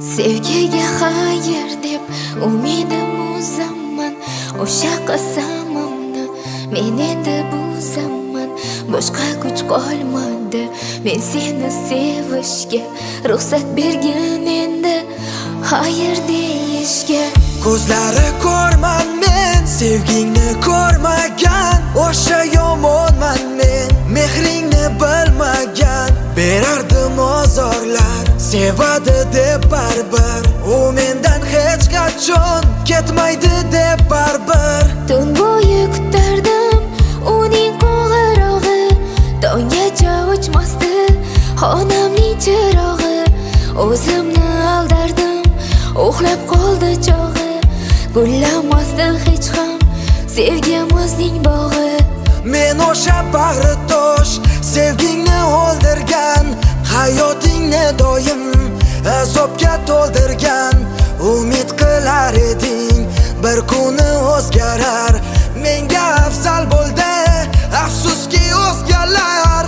Sevgiga xayr deb umidim uzaman. O'sha qasamimni men endi buzaman. Boshqa kuch qolmadi men seni sevishga. Ruxsat bergin endi xayr deyishga. Ko'zlari ko'rman men, sevgingni ko'rmagan. O'sha yomonman men, mehringni bilmagan. Berardim ozorlar, sevadi deb baribir. U mendan hech qachon ketmaydi deb baribir. Tun bo'yi kutardim uning qo'ng'irog'i. Tonggacha o'chmasdi xonamning chirog'i. O'zimni aldardim, uxlab qoldi chog'i. Gullamasdi hech ham sevgimizning bog'i. Men o'sha bag'ri tosh sevgingni o'ldirgan. Hayotingni doim azobga to'ldirgan. Umid qilar eding bir kuni o'zgarar. Menga afzal bo'ldi, afsuski o'zgalar.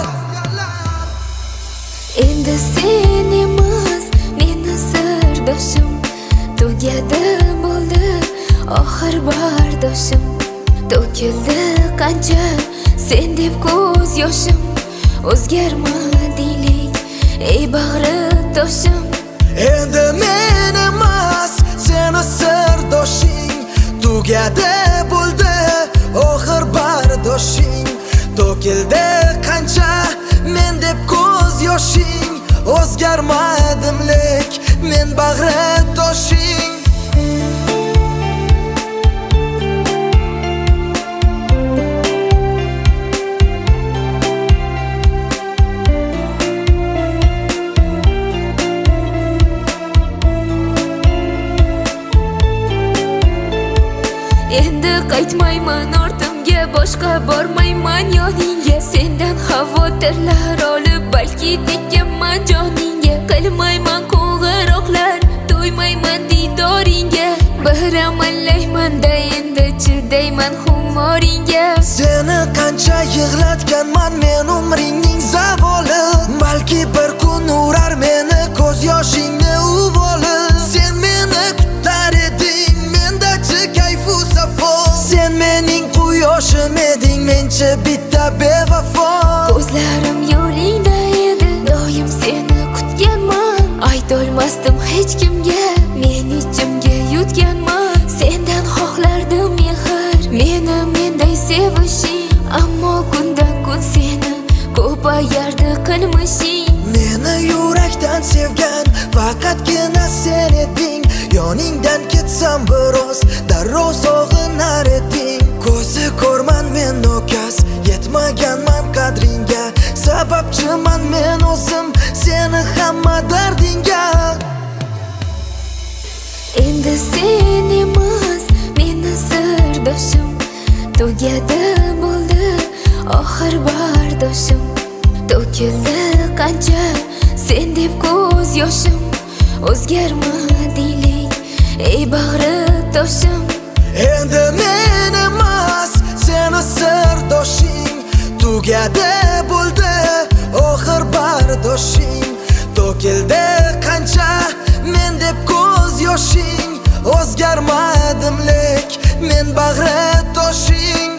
Endi sen emas meni sirdoshim. Tugadi bo'ldi oxir bardoshim. To'kildi qancha sen deb ko'z yoshim. O'zgarmadinglik ey bag'ri toshim. Endi men emas seni sirdoshing. Tugadi bo'ldi oxir bardoshing. To'kildi qancha men deb ko'z yoshing. O'zgarmadimlik men bag'ri toshing. Endi qaytmayman ortimga, boshqa bormayman yoningga. Sendan xavotirlar olib balki tekkanman joningga. Qilmayman qo'ng'iroqlar, to'ymayman diydoringga. Bir amallayman-da endi chidayman xumoringga. Seni qancha yig'latganman men umringning zavoli. Balki bir kun urar meni ko'z yoshingni uvoli. Sen meni kutar eding, mendachi kayfu safo. Sen mening quyoshim eding, menchi bitta bevafo. Ko'zlarim yo'lingda edi, doim seni kutganman. Aytolmasdim hech kimga, men ichimga yutganman. Sendan xohlardim mehr, meni menday sevishing. Ammo kundan kun seni ko'payardi qilmishing. Meni yurakdan sevgan faqatgina sen eding. Yoningdan ketsam biroz darrov sog'inar eding. Ko'zi ko'rman men nokas, yetmaganman qadringga. Sababchiman men o'zim seni hamma dardingga. Endi sen emas meni sirdoshim. Tugadi bo'ldi oxir bardoshim. To'kildi qancha sen deb ko'z yoshim. O'zgarmadinglik ey bag'ri toshim. Endi men emas seni sirdoshing. Tugadi bo'ldi oxir bardoshing. To'kildi qancha men deb ko'z yoshing. O'zgarmadimlik men bag'ri toshing.